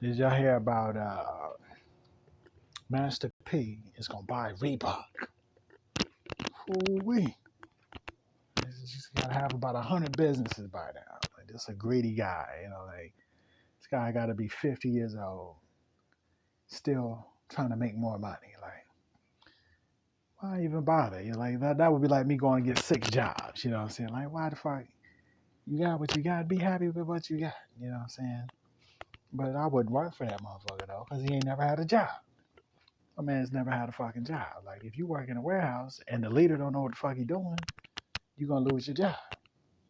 Did y'all hear about Master P is gonna buy Reebok? Ooh-wee. He's gotta have about 100 businesses by now. Like, this a greedy guy, like this guy gotta be 50 years old, still trying to make more money. Like, why even bother? You're like that would be like me going to get 6 jobs, you know what I'm saying? Like, why the fuck you got what you got, be happy with what you got, you know what I'm saying? But I wouldn't work for that motherfucker though, because he ain't never had a job. A man's never had a fucking job. Like, if you work in a warehouse and the leader don't know what the fuck he doing, you're gonna lose your job.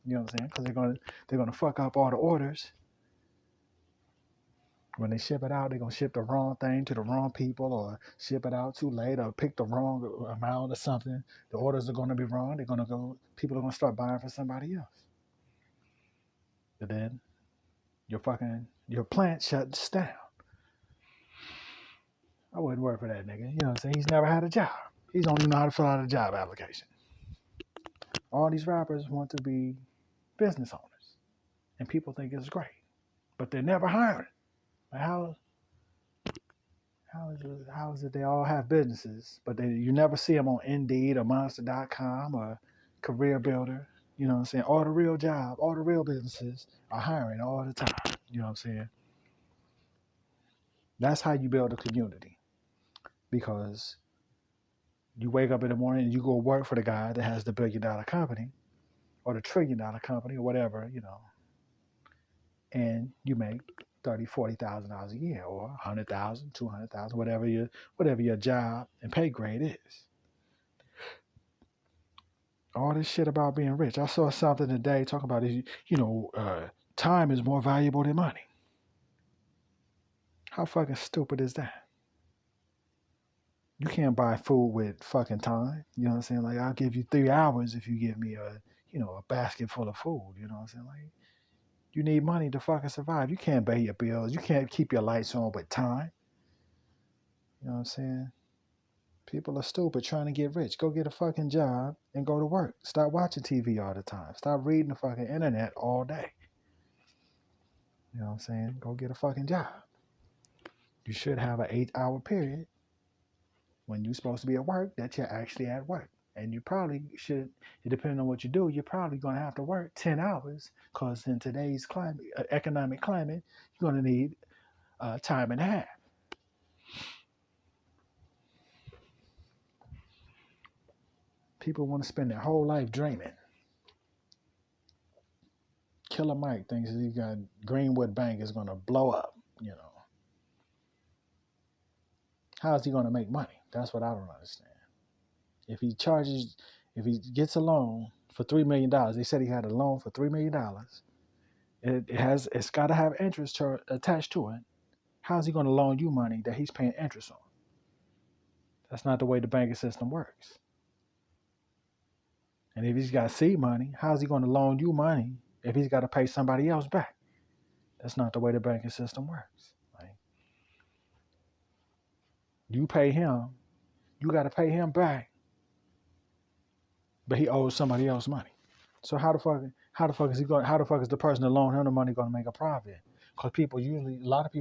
You know what I'm saying? Because they're gonna fuck up all the orders. When they ship it out, they're gonna ship the wrong thing to the wrong people, or ship it out too late, or pick the wrong amount or something. The orders are gonna be wrong. People are gonna start buying for somebody else. And then your plant shuts down. I wouldn't work for that nigga. You know what I'm saying? He's never had a job. He don't even know how to fill out a job application. All these rappers want to be business owners, and people think it's great, but they're never hiring. Like, how is it they all have businesses, but you never see them on Indeed or Monster.com or Career Builder? You know what I'm saying? All the real businesses are hiring all the time. You know what I'm saying? That's how you build a community, because you wake up in the morning and you go work for the guy that has the $1 billion company or the $1 trillion company or whatever, and you make $30,000, $40,000 a year, or 100,000, 200,000, whatever your job and pay grade is. All this shit about being rich. I saw something today talking about it. Time is more valuable than money. How fucking stupid is that? You can't buy food with fucking time. You know what I'm saying? Like, I'll give you 3 hours if you give me a basket full of food. You know what I'm saying? Like, you need money to fucking survive. You can't pay your bills. You can't keep your lights on with time. You know what I'm saying? People are stupid trying to get rich. Go get a fucking job and go to work. Stop watching TV all the time. Stop reading the fucking internet all day. You know what I'm saying? Go get a fucking job. You should have an 8-hour period when you're supposed to be at work that you're actually at work. And you probably should, depending on what you do, you're probably going to have to work 10 hours, because in today's climate, economic climate, you're going to need time and a half. People want to spend their whole life dreaming. Killer Mike thinks he got Greenwood Bank is going to blow up. How is he going to make money? That's what I don't understand. If he gets a loan for $3 million, they said he had a loan for $3 million. It's got to have interest attached to it. How is he going to loan you money that he's paying interest on? That's not the way the banking system works. And if he's got seed money, how is he going to loan you money if he's got to pay somebody else back? That's not the way the banking system works. Like, you pay him, you got to pay him back, but he owes somebody else money. So how the fuck is he going? How the fuck is the person that loaned him the money going to make a profit? Because a lot of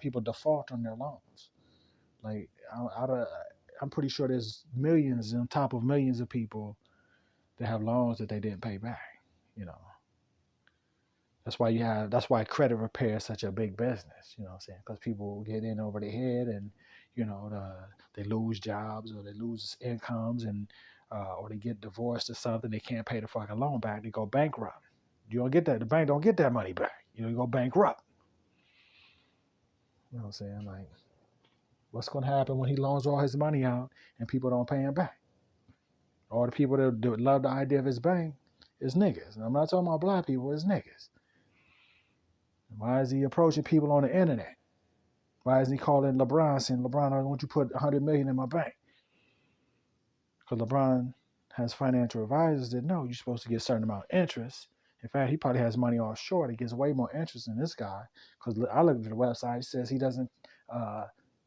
people default on their loans. Like, I'm pretty sure there's millions on top of millions of people that have loans that they didn't pay back. That's why credit repair is such a big business. You know what I'm saying? Because people get in over their head, and they lose jobs, or they lose incomes, and or they get divorced or something. They can't pay the fucking loan back. They go bankrupt. You don't get that. The bank don't get that money back. You go bankrupt. You know what I'm saying? Like, what's going to happen when he loans all his money out and people don't pay him back? All the people that love the idea of his bank is niggas. And I'm not talking about black people. It's niggas. Why is he approaching people on the internet? Why isn't he calling LeBron saying, LeBron, I want you to put $100 million in my bank? Because LeBron has financial advisors that know you're supposed to get a certain amount of interest. In fact, he probably has money offshore that gets way more interest than this guy. Because I looked at the website, it says he doesn't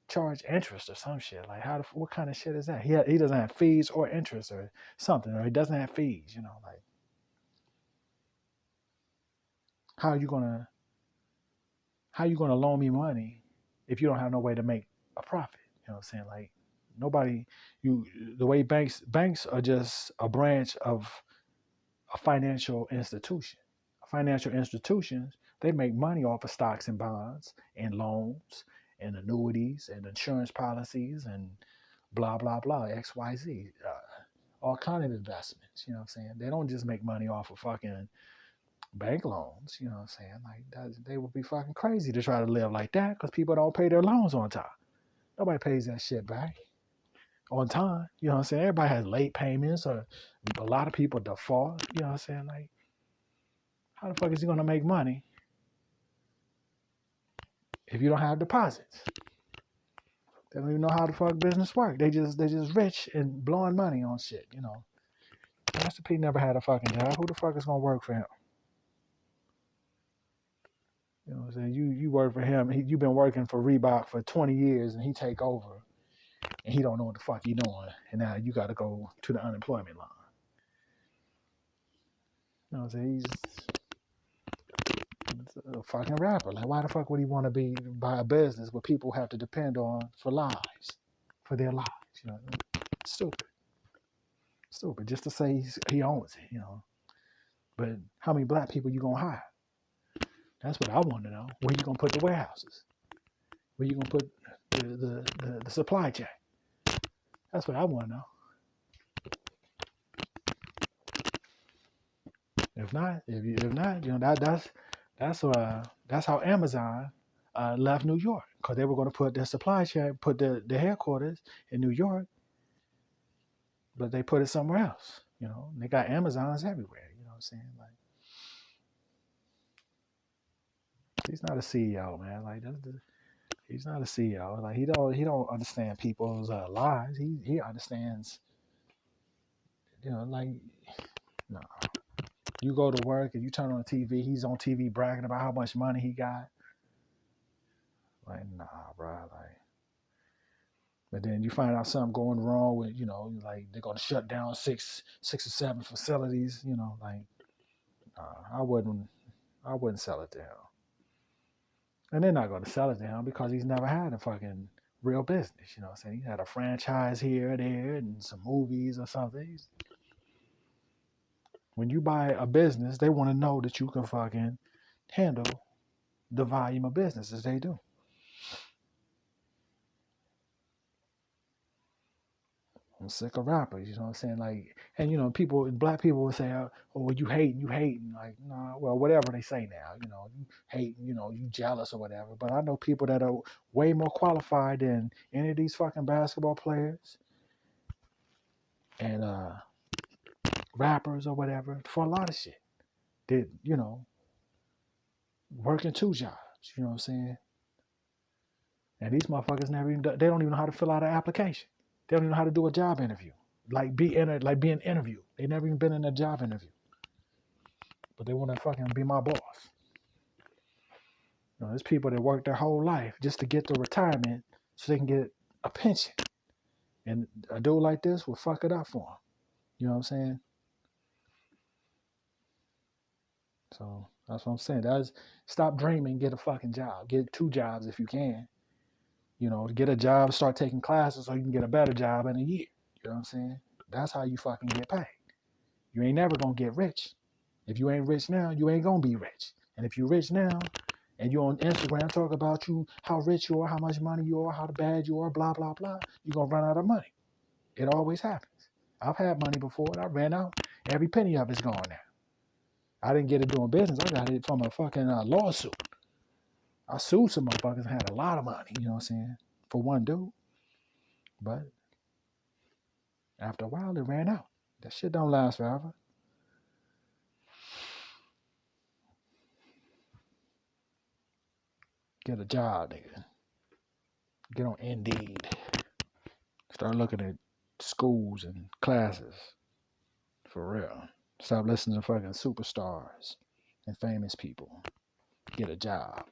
charge interest or some shit. Like, what kind of shit is that? He doesn't have fees or interest or something, or he doesn't have fees. Like, how are you gonna how you gonna loan me money if you don't have no way to make a profit? You know what I'm saying? Like nobody, you the way banks are just a branch of a financial institution. Financial institutions, they make money off of stocks and bonds and loans and annuities and insurance policies and blah blah blah XYZ. All kind of investments. You know what I'm saying? They don't just make money off of fucking bank loans. You know what I'm saying? Like they would be fucking crazy to try to live like that because people don't pay their loans on time. Nobody pays that shit back on time. You know what I'm saying? Everybody has late payments or a lot of people default. You know what I'm saying? Like, how the fuck is he gonna make money if you don't have deposits? They don't even know how the fuck business work. They just rich and blowing money on shit. You know, Master P never had a fucking job. Who the fuck is gonna work for him? You know what I'm saying? You work for him. You've been working for Reebok for 20 years, and he take over, and he don't know what the fuck he doing, and now you got to go to the unemployment line. You know what I'm saying? He's a fucking rapper. Like, why the fuck would he want to be buy a business where people have to depend on for lives, for their lives? You know, stupid, stupid. Just to say he owns it. You know, but how many black people you gonna hire? That's what I want to know. Where you gonna put the warehouses? Where you gonna put the supply chain? That's what I want to know. If not, you know that's how Amazon left New York because they were going to put their supply chain, put the headquarters in New York, but they put it somewhere else. You know, they got Amazons everywhere. You know what I'm saying? Like, he's not a CEO, man. Like, he's not a CEO. Like, he don't understand people's lives. He understands. You know, like, no. You go to work and you turn on TV. He's on TV bragging about how much money he got. Like, nah, bro. Like, but then you find out something going wrong with, you know, like they're gonna shut down six or seven facilities. You know, like, I wouldn't sell it to him. And they're not gonna sell it to him because he's never had a fucking real business. You know what I'm saying? He had a franchise here, there, and some movies or something. When you buy a business, they want to know that you can fucking handle the volume of businesses they do. I'm sick of rappers, you know what I'm saying? Like, and you know, black people will say, "Oh, well, you hating." Like, nah, well, whatever they say now, you know, you hating, you know, you jealous or whatever. But I know people that are way more qualified than any of these fucking basketball players and rappers or whatever for a lot of shit. Did you know, working two jobs? You know what I'm saying? And these motherfuckers they don't even know how to fill out an application. They don't even know how to do a job interview. Like being interviewed. They never even been in a job interview. But they want to fucking be my boss. You know, there's people that work their whole life just to get to retirement so they can get a pension. And a dude like this will fuck it up for them. You know what I'm saying? So that's what I'm saying. Stop dreaming, get a fucking job. Get two jobs if you can. You know, get a job, start taking classes so you can get a better job in a year. You know what I'm saying? That's how you fucking get paid. You ain't never gonna get rich. If you ain't rich now, you ain't gonna be rich. And if you rich now, and you on Instagram talk about you how rich you are, how much money you are, how bad you are, blah blah blah, you're gonna run out of money. It always happens. I've had money before and I ran out. Every penny of it's gone now. I didn't get it doing business. I got it from a fucking lawsuit. I sued some motherfuckers and had a lot of money, you know what I'm saying, for one dude. But after a while, it ran out. That shit don't last forever. Get a job, nigga. Get on Indeed. Start looking at schools and classes. For real. Stop listening to fucking superstars and famous people. Get a job.